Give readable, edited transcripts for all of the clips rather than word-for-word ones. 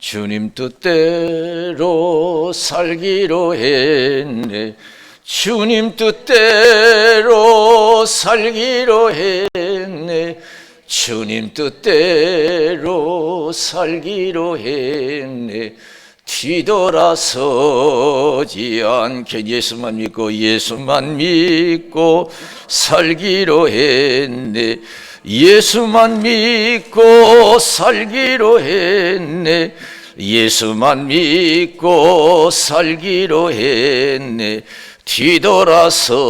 주님 뜻대로 살기로 했네. 주님 뜻대로 살기로 했네. 주님 뜻대로 살기로 했네. 뒤돌아서지 않게 예수만 믿고 살기로 했네. 예수만 믿고 살기로 했네. 예수만 믿고 살기로 했네. 뒤돌아서지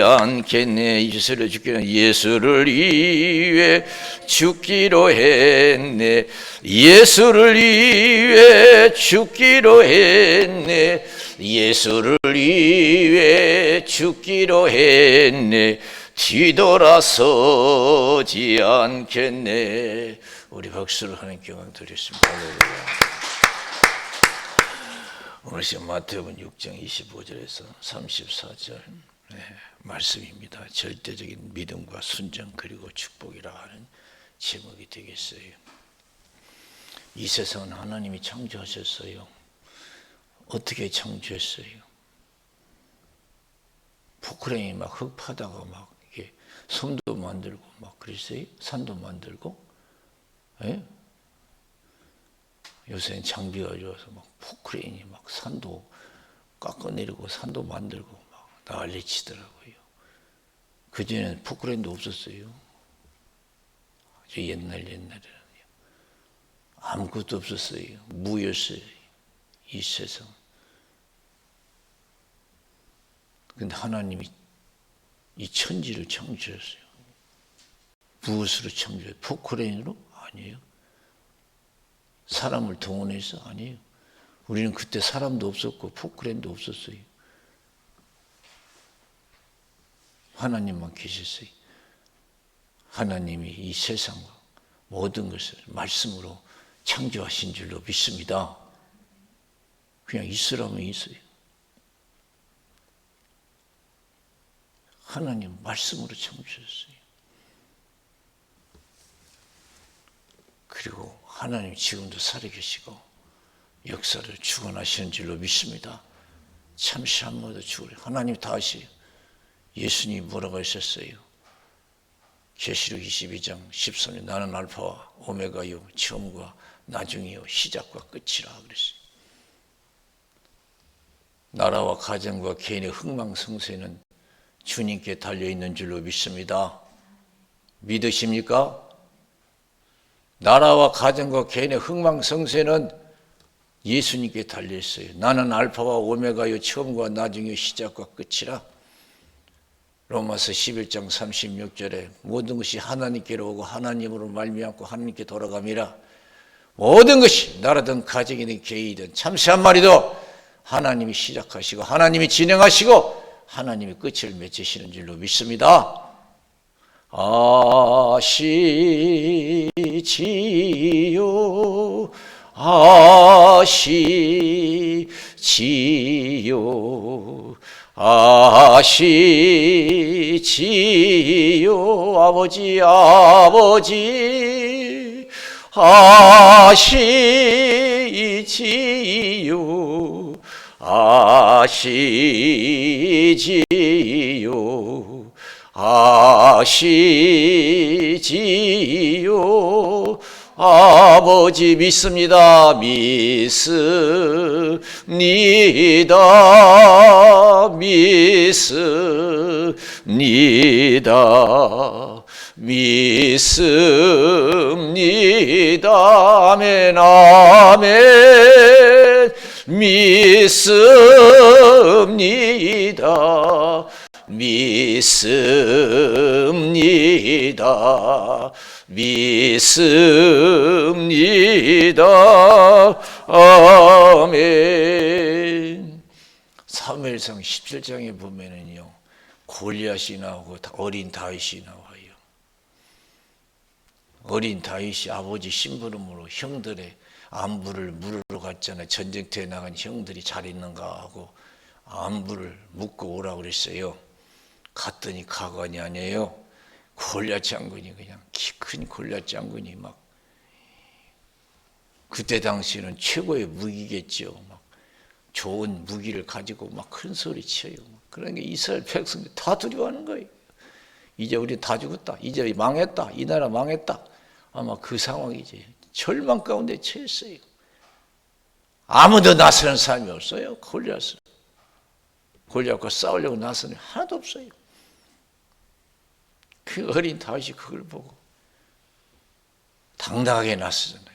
않겠네. 예수를 위해 죽기로 했네. 예수를 위해 죽기로 했네. 예수를 위해 죽기로 했네. 뒤돌아서지 않겠네. 우리 박수를 하나님께 영광 드리겠습니다. 오늘 시간 마태복음 6장 25절에서 34절 말씀입니다. 절대적인 믿음과 순종 그리고 축복이라 하는 제목이 되겠어요. 이 세상은 하나님이 창조하셨어요. 어떻게 창조했어요? 포크레인이 막 흙 파다가 막 이게 섬도 만들고 막 그랬어요. 산도 만들고. 예? 요새는 장비가 좋아서 막 포크레인이 막 산도 깎아내리고 산도 만들고 막 난리치더라고요. 그전에는 포크레인도 없었어요. 아주 옛날에는요. 아무것도 없었어요. 무였어요. 이 세상. 근데 하나님이 이 천지를 창조했어요. 무엇으로 창조해요? 포크레인으로? 아니에요. 사람을 동원해서? 아니에요. 우리는 그때 사람도 없었고 포크레인도 없었어요. 하나님만 계셨어요. 하나님이 이 세상과 모든 것을 말씀으로 창조하신 줄로 믿습니다. 그냥 있으라면 있어요. 하나님 말씀으로 창조했어요. 그리고 하나님 지금도 살아계시고 역사를 주관하시는 줄로 믿습니다. 잠시 한 번도 죽으려. 하나님 다 아시요. 예수님이 뭐라고 하셨어요? 계시록 22장 13절 나는 알파와 오메가요 처음과 나중이요 시작과 끝이라 그랬어요. 나라와 가정과 개인의 흥망성쇠는 주님께 달려있는 줄로 믿습니다. 믿으십니까? 나라와 가정과 개인의 흥망성쇠는 예수님께 달려있어요. 나는 알파와 오메가요 처음과 나중이요 시작과 끝이라. 로마서 11장 36절에 모든 것이 하나님께로 오고 하나님으로 말미암고 하나님께 돌아감이라. 모든 것이 나라든 가정이든 개인이든 잠시 한 마리도 하나님이 시작하시고 하나님이 진행하시고 하나님이 끝을 맺으시는 줄로 믿습니다. 아시지요 아시지요 아시지요 아버지 아버지 아시지요 아시지요 아시지요 아버지 믿습니다. 믿습니다. 믿습니다. 믿습니다. 아멘 아멘 믿습니다. 믿습니다. 믿습니다. 아멘. 사무엘상 17장에 보면은요, 골리앗이 나오고 어린 다윗이 나와요. 어린 다윗이 아버지 심부름으로 형들의 안부를 물으러 갔잖아요. 전쟁터에 나간 형들이 잘 있는가 하고 안부를 묻고 오라고 그랬어요. 갔더니 가관이 아니에요. 골리앗 장군이 그냥 키 큰 골리앗 장군이 막 그때 당시에는 최고의 무기겠죠. 막 좋은 무기를 가지고 막 큰 소리 쳐요. 그러니까 이스라엘 백성들이 다 두려워하는 거예요. 이제 우리 다 죽었다. 이제 망했다. 이 나라 망했다. 아마 그 상황이지. 절망 가운데 처했어요. 아무도 나서는 사람이 없어요. 골리앗과 싸우려고 나서는 하나도 없어요. 그 어린 다윗이 그걸 보고 당당하게 나서잖아요.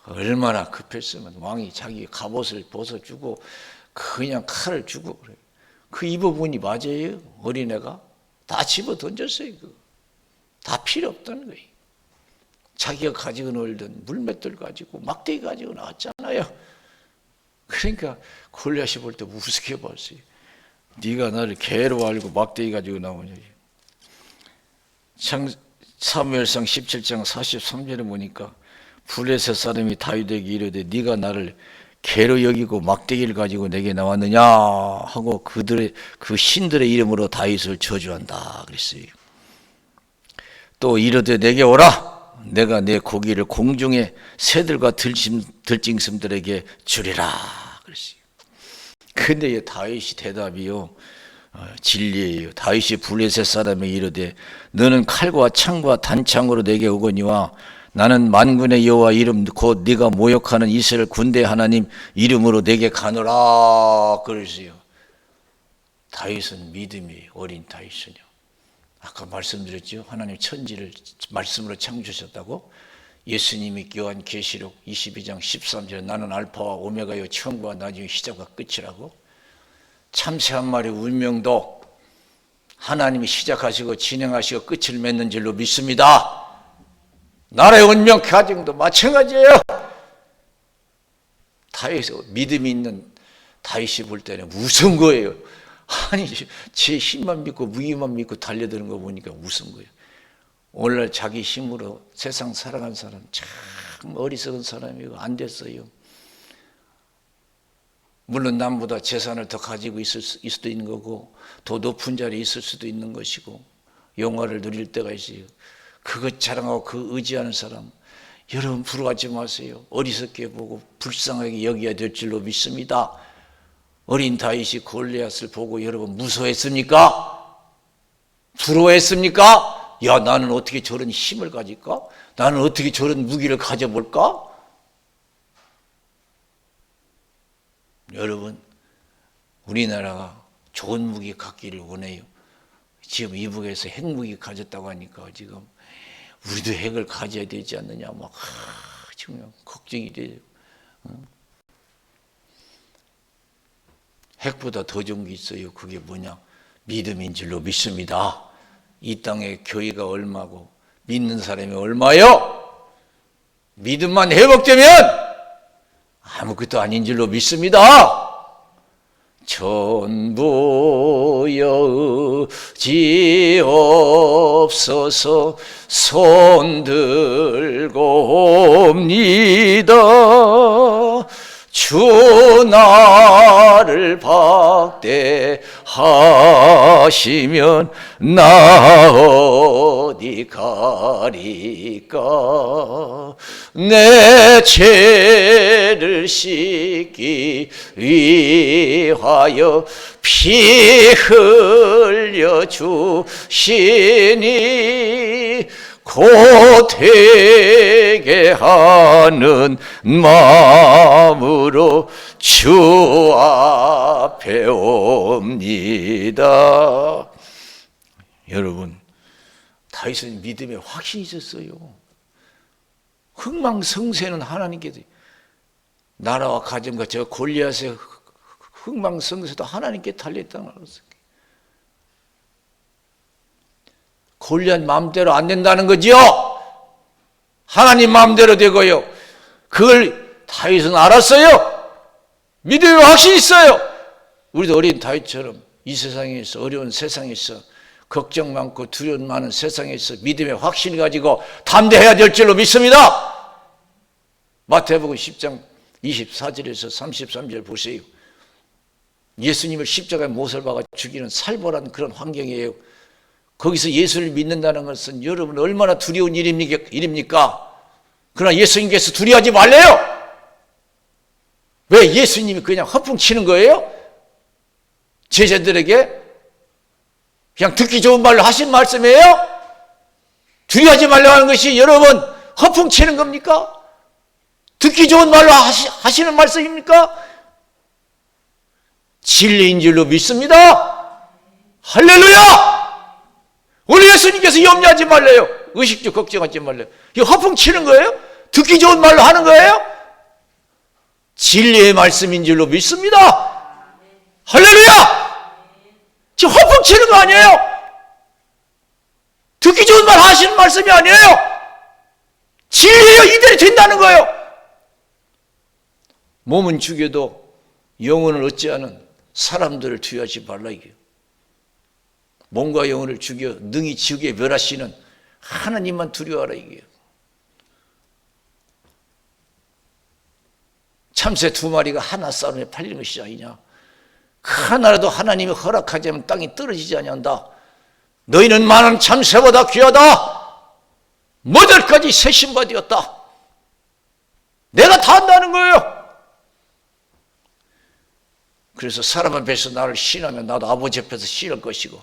얼마나 급했으면 왕이 자기 갑옷을 벗어주고 그냥 칼을 주고 그래요. 그 입어보니 맞아요. 어린애가 다 집어 던졌어요. 다 필요 없다는 거예요. 자기가 가지고 놀던 물맷돌 가지고 막대기 가지고 나왔잖아요. 그러니까 골리앗이 볼 때 우습게 봤어요. 네가 나를 개로 알고 막대기 가지고 나오냐. 사무엘상 17장 43절에 보니까 블레셋 사람이 다윗에게 이르되 네가 나를 개로 여기고 막대기를 가지고 내게 나왔느냐 하고 그들의 그 신들의 이름으로 다윗을 저주한다 그랬어요. 또 이르되 내게 오라 내가 내 고기를 공중의 새들과 들짐승들에게 주리라 그랬어요. 근데 다윗이 대답이요 진리예요. 다윗이 블레셋 사람에게 이르되 너는 칼과 창과 단창으로 내게 오거니와 나는 만군의 여호와 이름 곧 네가 모욕하는 이스라엘 군대 하나님 이름으로 내게 가노라 그랬어요. 다윗은 믿음이 어린 다윗은요. 아까 말씀드렸죠. 하나님 천지를 말씀으로 창조하셨다고. 예수님이 요한계시록 22장 13절에 나는 알파와 오메가요 처음과 나중에 시작과 끝이라고. 참새 한 마리 운명도 하나님이 시작하시고 진행하시고 끝을 맺는 줄로 믿습니다. 나라의 운명 가정도 마찬가지예요. 다윗이 믿음이 있는 다윗이 볼 때는 무서운 거예요. 아니 제 힘만 믿고 무기만 믿고 달려드는 거 보니까 무서운 거예요. 오늘날 자기 힘으로 세상 살아간 사람 참 어리석은 사람이고 안 됐어요. 물론 남보다 재산을 더 가지고 있을 수도 있는 거고 더 높은 자리에 있을 수도 있는 것이고 영화를 누릴 때가 있어요. 그것 자랑하고 그 의지하는 사람 여러분 부러워하지 마세요. 어리석게 보고 불쌍하게 여겨야 될 줄로 믿습니다. 어린 다윗이 골리앗을 보고 여러분 무서워했습니까? 부러워했습니까? 야 나는 어떻게 저런 힘을 가질까? 나는 어떻게 저런 무기를 가져볼까? 여러분 우리나라가 좋은 무기 갖기를 원해요. 지금 이북에서 핵무기 가졌다고 하니까 지금 우리도 핵을 가져야 되지 않느냐 막 지금 걱정이 돼요. 핵보다 더 좋은 게 있어요. 그게 뭐냐? 믿음인 줄로 믿습니다. 이 땅에 교회가 얼마고 믿는 사람이 얼마요? 믿음만 회복되면 아무것도 아닌 줄로 믿습니다. 전부 여지옵소서 손들고 옵니다. 주 나를 박대하시면 나 어디 가리까. 내 죄를 씻기 위하여 피 흘려 주시니 곧 되게 하는 마음으로 주 앞에 옵니다. 여러분 다윗은 믿음에 확신이 있었어요. 흥망성쇠는 하나님께 나라와 가정과 저 골리앗의 흥망성쇠도 하나님께 달렸다는 거였어요. 골리앗 마음대로 안 된다는 거지요. 하나님 마음대로 되고요. 그걸 다윗은 알았어요. 믿음의 확신이 있어요. 우리도 어린 다윗처럼 이 세상에서 어려운 세상에서 걱정 많고 두려움 많은 세상에서 믿음의 확신을 가지고 담대해야 될 줄로 믿습니다. 마태복음 10장 24절에서 33절 보세요. 예수님을 십자가에 못을 박아 죽이는 살벌한 그런 환경이에요. 거기서 예수를 믿는다는 것은 여러분 얼마나 두려운 일입니까? 그러나 예수님께서 두려워하지 말래요. 왜? 예수님이 그냥 허풍 치는 거예요? 제자들에게 그냥 듣기 좋은 말로 하신 말씀이에요? 두려워하지 말라고 하는 것이 여러분 허풍 치는 겁니까? 듣기 좋은 말로 하시는 말씀입니까? 진리인 줄로 믿습니다. 할렐루야! 우리 예수님께서 염려하지 말래요. 의식주 걱정하지 말래요. 이거 허풍 치는 거예요? 듣기 좋은 말로 하는 거예요? 진리의 말씀인 줄로 믿습니다. 할렐루야! 지금 허풍 치는 거 아니에요? 듣기 좋은 말 하시는 말씀이 아니에요. 진리예요. 이대로 된다는 거예요. 몸은 죽여도 영혼을 얻지 않은 사람들을 두려워하지 말라 이게요. 몸과 영혼을 죽여 능히 지옥에 멸하시는 하나님만 두려워하라 이게요. 참새 2마리가 하나 싸움에 팔리는 것이 아니냐. 그 하나라도 하나님이 허락하지 않으면 땅이 떨어지지 아니한다. 너희는 많은 참새보다 귀하다. 모델까지 새 신바 되었다. 내가 다 한다는 거예요. 그래서 사람 앞에서 나를 시인하면 나도 아버지 앞에서 시인할 것이고,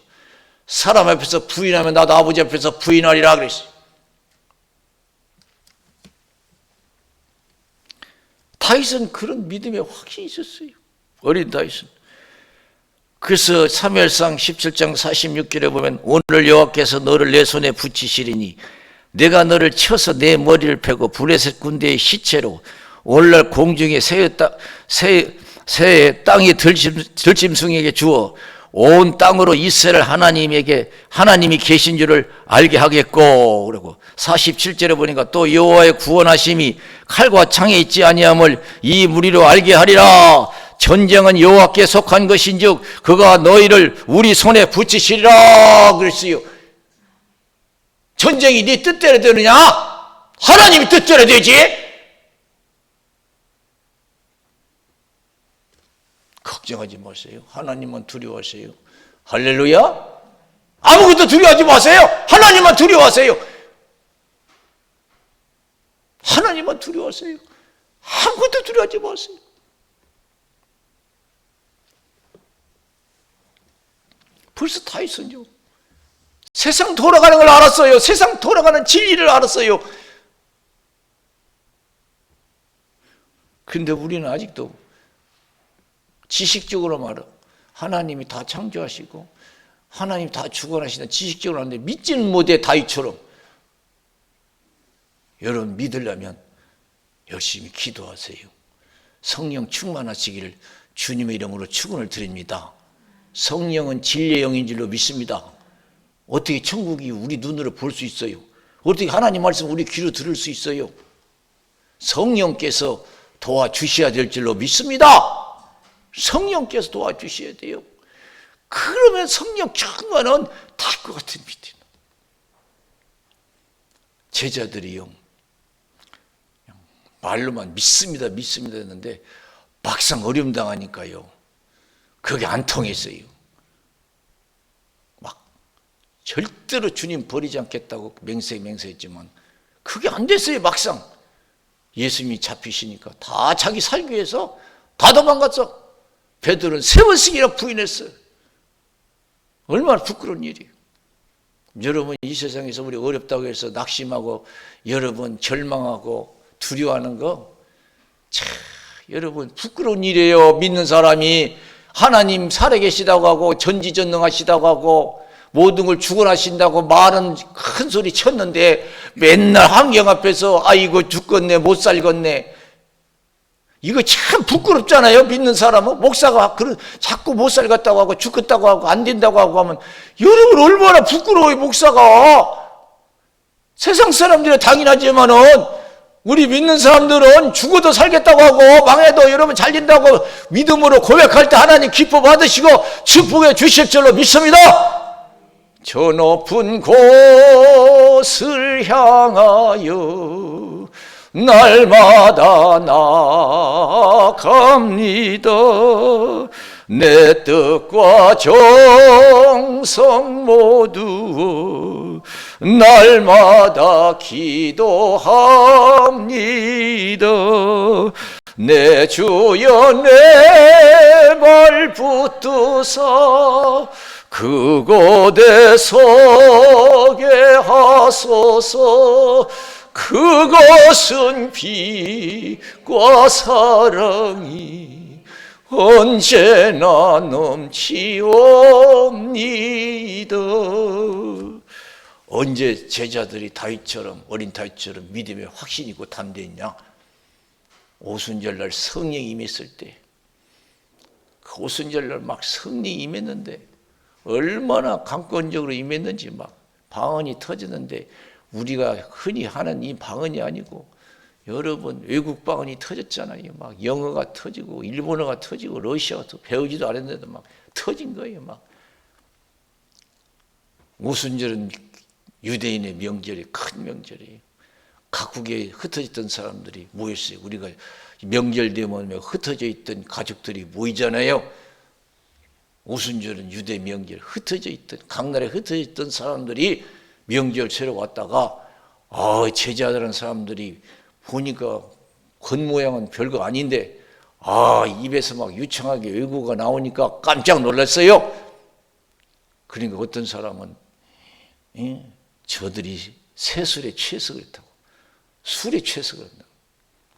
사람 앞에서 부인하면 나도 아버지 앞에서 부인하리라 그랬어요. 다윗은 그런 믿음에 확신이 있었어요. 어린 다윗은. 그래서 사무엘상 17장 46절에 보면 오늘 여호와께서 너를 내 손에 붙이시리니 내가 너를 쳐서 내 머리를 패고 블레셋 군대의 시체로 오늘날 공중에 새의 땅이 들짐승에게 주어 온 땅으로 이스라엘 하나님이 계신 줄을 알게 하겠고, 그리고 47절에 보니까 또 여호와의 구원하심이 칼과 창에 있지 아니함을 이 무리로 알게 하리라. 전쟁은 여호와께 속한 것인즉 그가 너희를 우리 손에 붙이시리라 그랬어요. 전쟁이 네 뜻대로 되느냐? 하나님이 뜻대로 되지. 걱정하지 마세요. 하나님만 두려워하세요. 할렐루야. 아무것도 두려워하지 마세요. 하나님만 두려워하세요. 하나님만 두려워하세요. 아무것도 두려워하지 마세요. 벌써 다윗은요, 세상 돌아가는 걸 알았어요. 세상 돌아가는 진리를 알았어요. 그런데 우리는 아직도 지식적으로 말해 하나님이 다 창조하시고 하나님 다 주관하시는 지식적으로 하는데 믿지는 못해. 다윗처럼. 여러분 믿으려면 열심히 기도하세요. 성령 충만하시기를 주님의 이름으로 축원을 드립니다. 성령은 진리의 영인 줄로 믿습니다. 어떻게 천국이 우리 눈으로 볼 수 있어요? 어떻게 하나님 말씀 우리 귀로 들을 수 있어요? 성령께서 도와주셔야 될 줄로 믿습니다. 성령께서 도와주셔야 돼요. 그러면 성령 충만은 달 것 같은 믿음. 제자들이요, 말로만 믿습니다 했는데 막상 어려움 당하니까요 그게 안 통했어요. 막 절대로 주님 버리지 않겠다고 맹세했지만 그게 안 됐어요. 막상 예수님이 잡히시니까 다 자기 살기 위해서 다 도망갔어. 베드로는 3번씩이나 부인했어요. 얼마나 부끄러운 일이에요. 여러분 이 세상에서 우리 어렵다고 해서 낙심하고 여러분 절망하고 두려워하는 거 참 여러분 부끄러운 일이에요. 믿는 사람이 하나님 살아계시다고 하고 전지전능하시다고 하고 모든 걸 주관하신다고 말은 큰 소리 쳤는데 맨날 환경 앞에서 아이고 죽겠네 못 살겠네. 이거 참 부끄럽잖아요. 믿는 사람은. 목사가 자꾸 못 살겠다고 하고 죽겠다고 하고 안 된다고 하고 하면 여러분 얼마나 부끄러워요. 목사가. 세상 사람들은 당연하지만은 우리 믿는 사람들은 죽어도 살겠다고 하고 망해도 여러분 잘 된다고 믿음으로 고백할 때 하나님 기뻐 받으시고 축복해 주실 줄로 믿습니다. 저 높은 곳을 향하여 날마다 나아갑니다. 내 뜻과 정성 모두 날마다 기도합니다. 내 주여 내 말 붙드사 그곳에 서게 하소서. 그것은 빛과 사랑이 언제나 넘치옵니다. 언제 제자들이 다윗처럼, 어린 다윗처럼 믿음에 확신이 있고 담대했냐? 오순절날 성령이 임했을 때, 그 오순절날 막 성령이 임했는데 얼마나 강권적으로 임했는지 막 방언이 터지는데, 우리가 흔히 하는 이 방언이 아니고 여러분 외국 방언이 터졌잖아요. 막 영어가 터지고 일본어가 터지고 러시아가 배우지도 않았는데도 막 터진 거예요. 막 오순절은 유대인의 명절이 큰 명절이에요. 각국에 흩어졌던 사람들이 모였어요. 우리가 명절 되면 흩어져 있던 가족들이 모이잖아요. 오순절은 유대 명절, 흩어져 있던 각 나라에 흩어져 있던 사람들이 명절 새로 왔다가 제자들은 사람들이 보니까 겉모양은 별거 아닌데 입에서 막 유창하게 외국어가 나오니까 깜짝 놀랐어요. 그러니까 어떤 사람은 저들이 새술에 취해서 그렇다고, 술에 취해서 그런다고.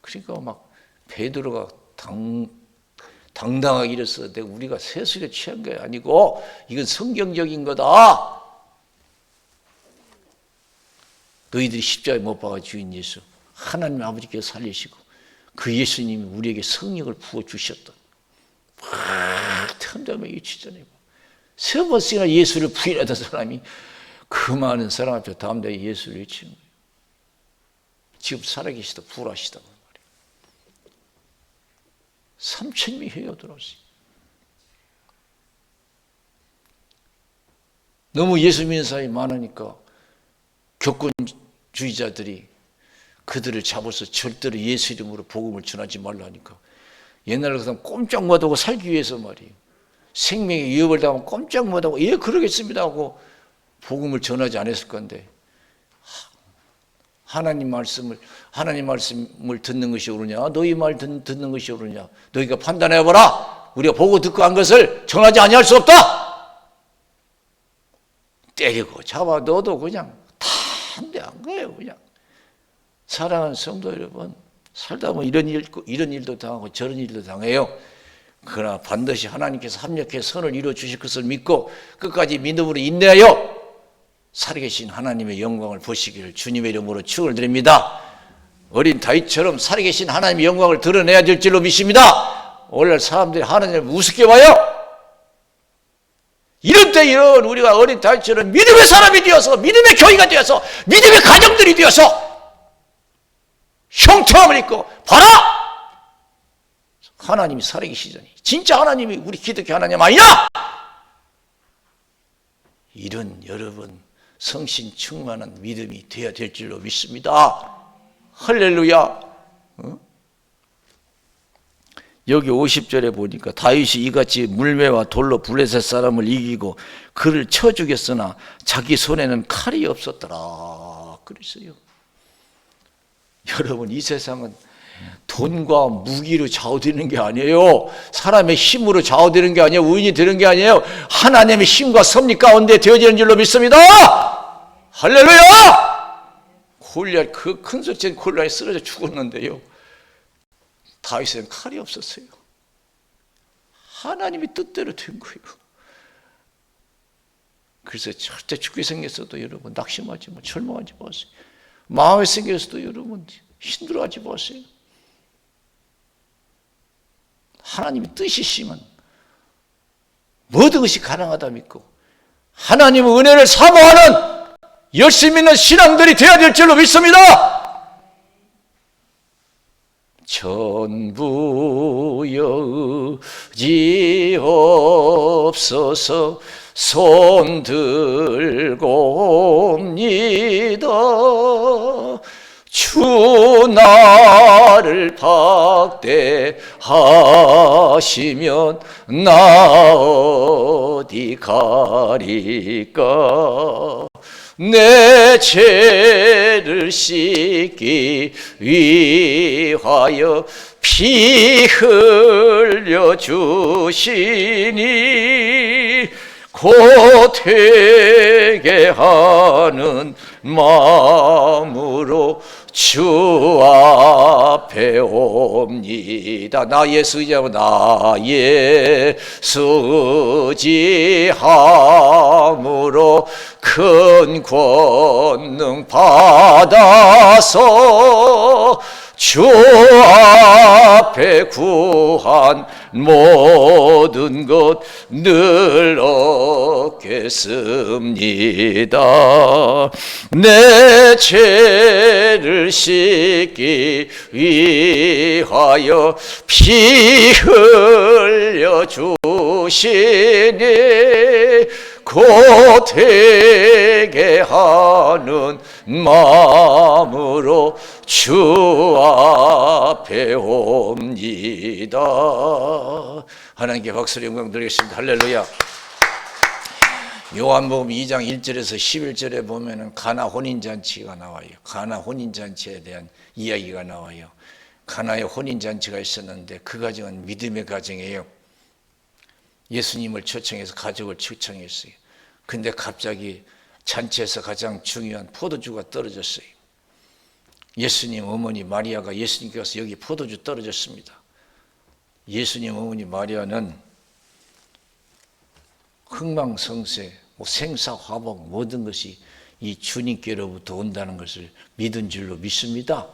그러니까 막 베드로가 당당하게 이랬어. 내가 우리가 새술에 취한 게 아니고 이건 성경적인 거다. 너희들이 십자가에 못 박아 주인 예수, 하나님 아버지께서 살리시고 그 예수님이 우리에게 성령을 부어주셨다. 틈담에 유치잖아요. 세 번씩이나 예수를 부인하던 사람이 그 많은 사람 앞에 담대히 예수를 외치는 거예요. 지금 살아계시다 부활하시다고 말이에요. 3,000명이 회개하고 돌아왔어요. 너무 예수 믿는 사람이 많으니까 격권주의자들이 그들을 잡아서 절대로 예수 이름으로 복음을 전하지 말라니까 옛날 같으면 꼼짝 못하고 살기 위해서 말이에요. 생명에 위협을 당하면 꼼짝 못하고 예 그러겠습니다 하고 복음을 전하지 않았을 건데, 하나님 말씀을 듣는 것이 옳으냐 너희 말 듣는 것이 옳으냐 너희가 판단해보라. 우리가 보고 듣고 한 것을 전하지 아니할 수 없다. 때리고 잡아 넣어도 그냥 담대한 거예요. 그냥 사랑하는 성도 여러분, 살다 보면 이런 일도 당하고 저런 일도 당해요. 그러나 반드시 하나님께서 합력해 선을 이루어 주실 것을 믿고 끝까지 믿음으로 인내하여 살아계신 하나님의 영광을 보시기를 주님의 이름으로 축원을 드립니다. 어린 다윗처럼 살아계신 하나님의 영광을 드러내야 될 줄로 믿습니다. 오늘 사람들이 하나님을 우습게 봐요. 이런 때 이런 우리가 어린 다윗처럼 믿음의 사람이 되어서 믿음의 교회가 되어서 믿음의 가정들이 되어서 형통함을 입고 봐라! 하나님이 살아계시잖니. 진짜 하나님이 우리 기독교 하나님 아니냐? 이런 여러분 성신 충만한 믿음이 되어야 될 줄로 믿습니다. 할렐루야. 여기 50절에 보니까 다윗이 이같이 물매와 돌로 블레셋 사람을 이기고 그를 쳐 죽였으나 자기 손에는 칼이 없었더라. 그랬어요. 여러분 이 세상은 돈과 무기로 좌우되는 게 아니에요. 사람의 힘으로 좌우되는 게 아니에요. 우인이 되는 게 아니에요. 하나님의 힘과 섭리 가운데 되어지는 줄로 믿습니다. 할렐루야. 골리앗 그 큰 소리친 골리앗이 쓰러져 죽었는데요, 다윗에는 칼이 없었어요. 하나님이 뜻대로 된 거예요. 그래서 절대 죽게 생겼어도 여러분 낙심하지 마, 절망하지 마세요. 마음에 생겼어도 여러분 힘들어하지 마세요. 하나님의 뜻이시면 모든 것이 가능하다 믿고 하나님의 은혜를 사모하는 열심히 있는 신앙들이 되어야 될 줄로 믿습니다. 전부 여지없어서 손 들고 옵니다. 주 나를 박대하시면 나 어디 가리까. 내 죄를 씻기 위하여 피 흘려 주시니 곧 되게 하는 마음으로 주 앞에 옵니다. 나 예수 의지하고 나 예수 의지함으로 큰 권능 받아서 주 앞에 구한 모든 것 늘 얻겠습니다. 내 죄를 씻기 위하여 피 흘려 주시니 곧 되게 하는 마음으로 주 앞에 옵니다. 하나님께 박수를 영광 드리겠습니다. 할렐루야. 요한복음 2장 1절에서 11절에 보면은 가나 혼인잔치가 나와요. 가나 혼인잔치에 대한 이야기가 나와요. 가나의 혼인잔치가 있었는데 그 가정은 믿음의 가정이에요. 예수님을 초청해서 가족을 초청했어요. 근데 갑자기 잔치에서 가장 중요한 포도주가 떨어졌어요. 예수님 어머니 마리아가 예수님께 와서 여기 포도주 떨어졌습니다. 예수님 어머니 마리아는 흥망성쇠, 생사화복 모든 것이 이 주님께로부터 온다는 것을 믿은 줄로 믿습니다.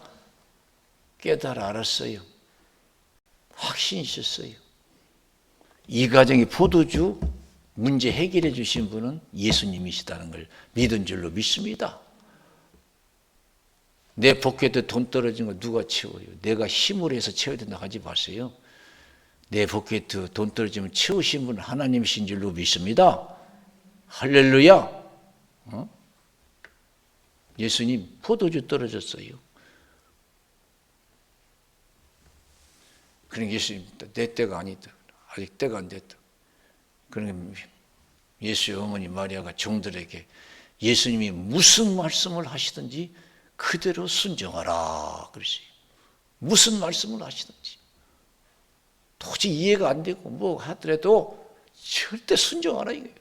깨달아 알았어요. 확신이 있었어요. 이 가정의 포도주 문제 해결해 주신 분은 예수님이시다는 걸 믿은 줄로 믿습니다. 내 포켓에 돈 떨어진 거 누가 채워요? 내가 힘을 해서 채워야 된다 하지 마세요. 내 포켓에 돈 떨어지면 채우신 분은 하나님이신 줄로 믿습니다. 할렐루야. 예수님 포도주 떨어졌어요. 그러니까 예수님 내 때가 아니다. 아직 때가 안 됐다. 그러니까 예수의 어머니 마리아가 종들에게 예수님이 무슨 말씀을 하시든지 그대로 순종하라 그러세요. 무슨 말씀을 하시든지 도저히 이해가 안 되고 뭐 하더라도 절대 순종하라 이거예요.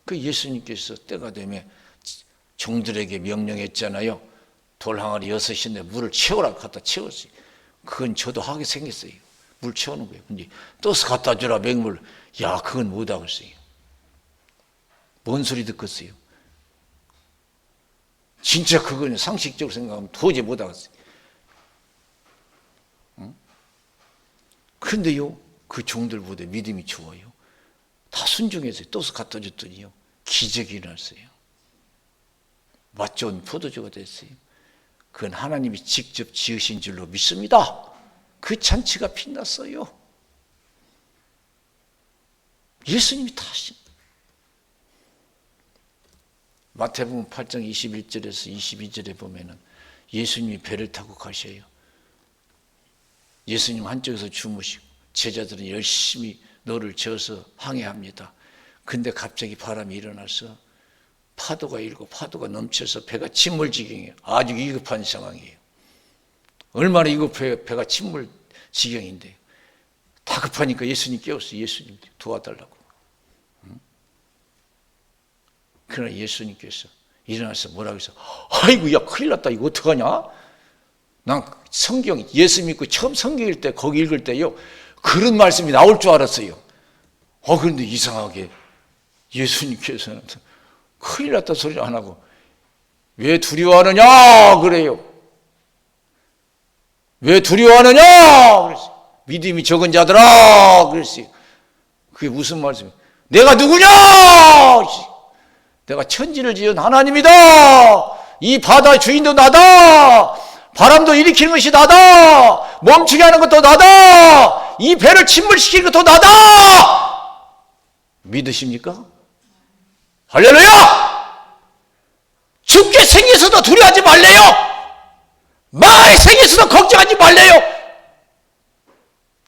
그 예수님께서 때가 되면 종들에게 명령했잖아요. 돌 항아리 6인데 물을 채우라 갖다 채웠어요. 그건 저도 하게 생겼어요. 물 채우는 거예요. 근데 떠서 갖다 주라 맹물. 야, 그건 못 하겠어요. 뭔 소리 듣겠어요? 진짜 그건 상식적으로 생각하면 도저히 못 하겠어요. 그런데요, 그 종들보다 믿음이 좋아요. 다 순종했어요. 떠서 갖다 줬더니요, 기적이 일어났어요. 맛 좋은 포도주가 됐어요. 그건 하나님이 직접 지으신 줄로 믿습니다. 그 잔치가 빛났어요. 예수님이 다 하신. 마태복음 8장 21절에서 22절에 보면은 예수님이 배를 타고 가셔요. 예수님 한쪽에서 주무시고 제자들은 열심히 노를 저어서 항해합니다. 근데 갑자기 바람이 일어나서 파도가 일고 파도가 넘쳐서 배가 침몰 지경이에요. 아주 위급한 상황이에요. 얼마나 위급해요. 배가 침몰 지경인데 다급하니까 예수님 깨웠어요. 예수님 도와달라고. 그러나 예수님께서 일어나서 뭐라고 해서 아이고 야 큰일 났다 이거 어떡하냐. 난 성경 예수 믿고 처음 성경 읽을 때 거기 읽을 때요 그런 말씀이 나올 줄 알았어요. 그런데 이상하게 예수님께서는 큰일 났다 소리 안 하고 왜 두려워하느냐 그래요. 왜 두려워하느냐 그랬어요. 믿음이 적은 자들아 그랬어요. 그게 무슨 말씀이에요? 내가 누구냐? 내가 천지를 지은 하나님이다. 이 바다의 주인도 나다. 바람도 일으키는 것이 나다. 멈추게 하는 것도 나다. 이 배를 침몰시키는 것도 나다. 믿으십니까? 할렐루야! 죽게 생겨서도 두려워하지 말래요. 많이 생겨서도 걱정하지 말래요.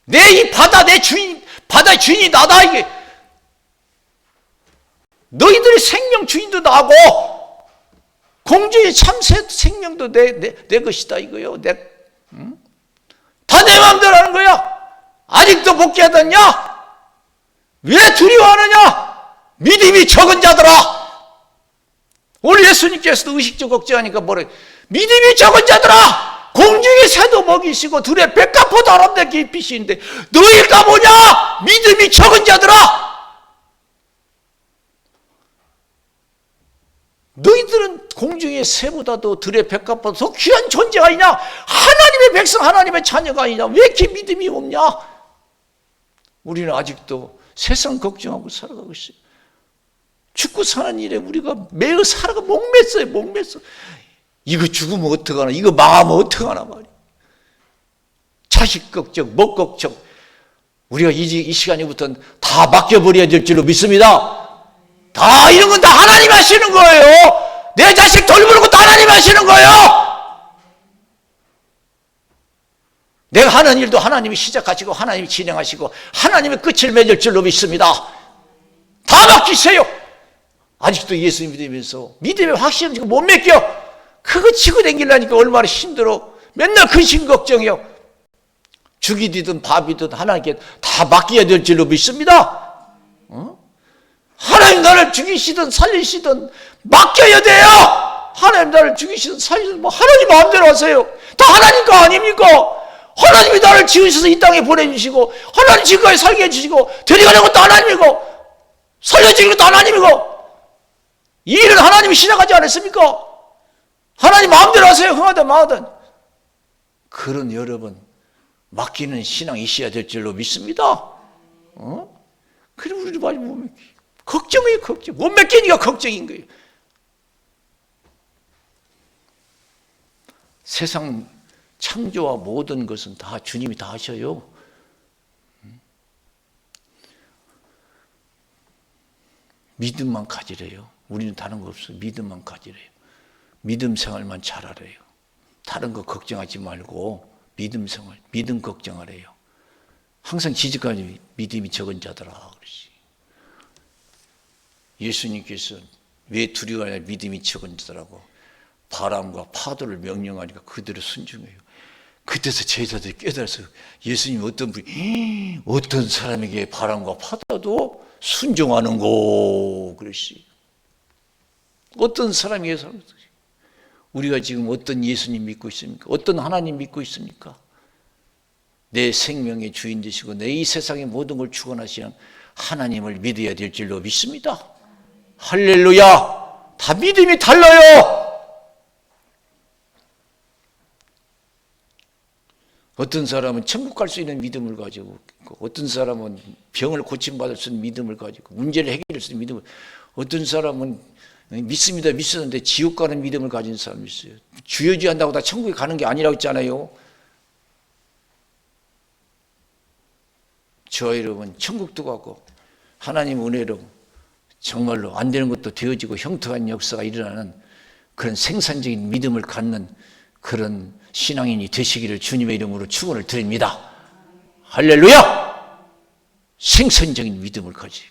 내 이 바다 내 주인 바다의 주인이 나다. 이게 너희들의 생명 주인도 나고 공주의 참 생명도 내 것이다 이거요. 다 내 마음대로 하는 거야. 아직도 복귀하더냐? 왜 두려워하느냐? 믿음이 적은 자들아. 오늘 예수님께서도 의식적 걱정하니까 뭐래? 믿음이 적은 자들아, 공중의 새도 먹이시고 들의 백합화도 아름답게 입히시는데 너희가 뭐냐? 믿음이 적은 자들아. 너희들은 공중의 새보다도 들의 백합보다 더 귀한 존재가 아니냐? 하나님의 백성, 하나님의 자녀가 아니냐? 왜 이렇게 믿음이 없냐? 우리는 아직도 세상 걱정하고 살아가고 있어요. 죽고 사는 일에 우리가 매일 살아가 목맸어요. 이거 죽으면 어떡하나, 이거 망하면 어떡하나 말이야. 자식 걱정, 목 걱정. 우리가 이 시간부터는 다 맡겨버려야 될 줄로 믿습니다. 다 이런 건 다 하나님 하시는 거예요. 내 자식 돌보는 것도 하나님 하시는 거예요. 내가 하는 일도 하나님이 시작하시고 하나님이 진행하시고 하나님의 끝을 맺을 줄로 믿습니다. 다 맡기세요. 아직도 예수 믿으면서 믿음의 확신을 지금 못 맡겨. 그거 치고 댕기려니까 얼마나 힘들어. 맨날 근심 걱정이요. 죽이든 밥이든 하나님께 다 맡겨야 될 줄로 믿습니다. 하나님 나를 죽이시든 살리시든 맡겨야 돼요. 하나님 나를 죽이시든 살리시든 뭐 하나님 마음대로 하세요. 다 하나님 거 아닙니까? 하나님이 나를 지으셔서 이 땅에 보내주시고 하나님 지금까지 살게 해주시고 데려가는 것도 하나님이고 살려주는 것도 하나님이고 이 일은 하나님이 시작하지 않았습니까? 하나님 마음대로 하세요. 흥하든 망하든. 그런 여러분 맡기는 신앙이 있어야 될 줄로 믿습니다. 그럼 우리도 많이 못 맡기. 걱정이에요. 걱정. 못 맡기니까 걱정인 거예요. 세상 창조와 모든 것은 다 주님이 다 하셔요. 믿음만 가지래요. 우리는 다른 거 없어요. 믿음만 가지래요. 믿음 생활만 잘하래요. 다른 거 걱정하지 말고 믿음 생활, 믿음 걱정하래요. 항상 지직하니 믿음이 적은 자더라 그러지. 예수님께서 왜 두려워하냐? 믿음이 적은 자더라고. 바람과 파도를 명령하니까 그대로 순종해요. 그때서 제자들이 깨달아서 예수님 어떤 사람에게 바람과 파도도 순종하는고 그러시. 어떤 사람에게 우리가 지금 어떤 예수님 믿고 있습니까? 어떤 하나님 믿고 있습니까? 내 생명의 주인 되시고 내 이 세상의 모든 걸 주관하시는 하나님을 믿어야 될 줄로 믿습니다. 할렐루야. 다 믿음이 달라요. 어떤 사람은 천국 갈 수 있는 믿음을 가지고 있고 어떤 사람은 병을 고침받을 수 있는 믿음을 가지고 문제를 해결할 수 있는 믿음을, 어떤 사람은 믿었는데 지옥 가는 믿음을 가진 사람이 있어요. 주여주한다고 다 천국에 가는 게 아니라고 했잖아요. 저와 여러분 천국도 가고 하나님 은혜로 정말로 안 되는 것도 되어지고 형통한 역사가 일어나는 그런 생산적인 믿음을 갖는 그런 신앙인이 되시기를 주님의 이름으로 축원을 드립니다. 할렐루야! 생산적인 믿음을 가지.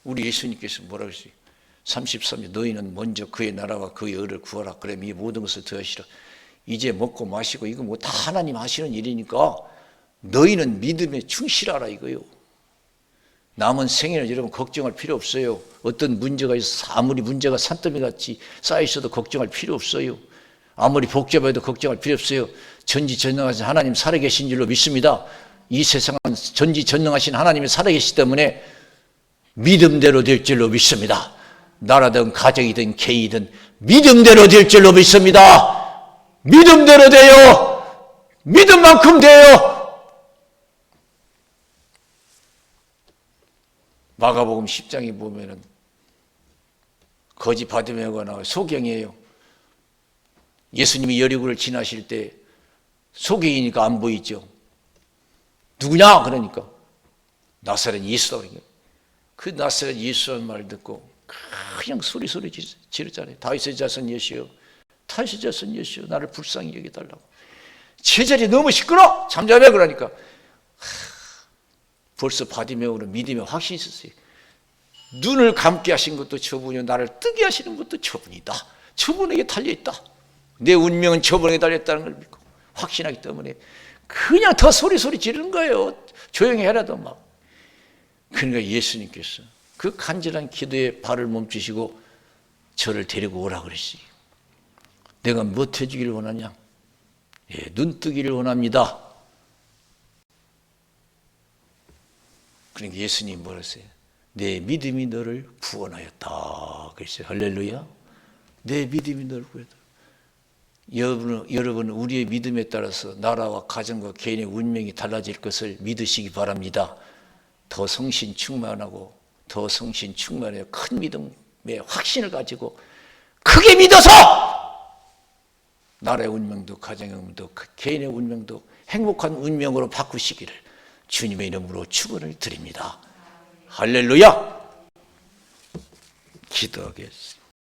우리 예수님께서 뭐라고 했어요? 33절 너희는 먼저 그의 나라와 그의 의를 구하라. 그럼 이 모든 것을 더하시라. 이제 먹고 마시고 이거 뭐 다 하나님 하시는 일이니까 너희는 믿음에 충실하라 이거요. 남은 생애는 여러분 걱정할 필요 없어요. 어떤 문제가 있어서 아무리 문제가 산더미같이 쌓여있어도 걱정할 필요 없어요. 아무리 복잡해도 걱정할 필요 없어요. 전지전능하신 하나님 살아계신 줄로 믿습니다. 이 세상은 전지전능하신 하나님이 살아계시기 때문에 믿음대로 될 줄로 믿습니다. 나라든 가정이든 개인이든 믿음대로 될 줄로 믿습니다. 믿음대로 돼요. 믿음만큼 돼요. 마가복음 10장에 보면은 거지 바디메오가 나와요. 소경이에요. 예수님이 여리고를 지나실 때 소경이니까 안 보이죠. 누구냐? 그러니까 나사렛 예수다. 그 나사렛 예수라는 말을 듣고 그냥 소리 지르잖아요. 다윗의 자손 예수여, 다윗의 자손 예수여, 나를 불쌍히 여겨달라고. 제자리 너무 시끄러. 잠잠해. 그러니까 벌써 바디메오는 믿음에 확신이 있었어요. 눈을 감게 하신 것도 저분이요, 나를 뜨게 하시는 것도 저분이다. 저분에게 달려있다. 내 운명은 저분에게 달려있다는 걸 믿고 확신하기 때문에 그냥 더 소리 지르는 거예요. 조용히 해라도 막. 그러니까 예수님께서 그 간절한 기도에 발을 멈추시고 저를 데리고 오라 그랬어요. 내가 뭐 해주기를 원하냐? 예, 눈 뜨기를 원합니다. 그러니까 예수님이 뭐랬어요? 내 믿음이 너를 구원하였다 그랬어요. 할렐루야. 내 믿음이 너를 구원하였다. 여러분 우리의 믿음에 따라서 나라와 가정과 개인의 운명이 달라질 것을 믿으시기 바랍니다. 더 성신 충만하고 더 성신 충만해 큰 믿음의 확신을 가지고 크게 믿어서 나라의 운명도 가정의 운명도 개인의 운명도 행복한 운명으로 바꾸시기를 주님의 이름으로 축원을 드립니다. 할렐루야. 기도하겠습니다.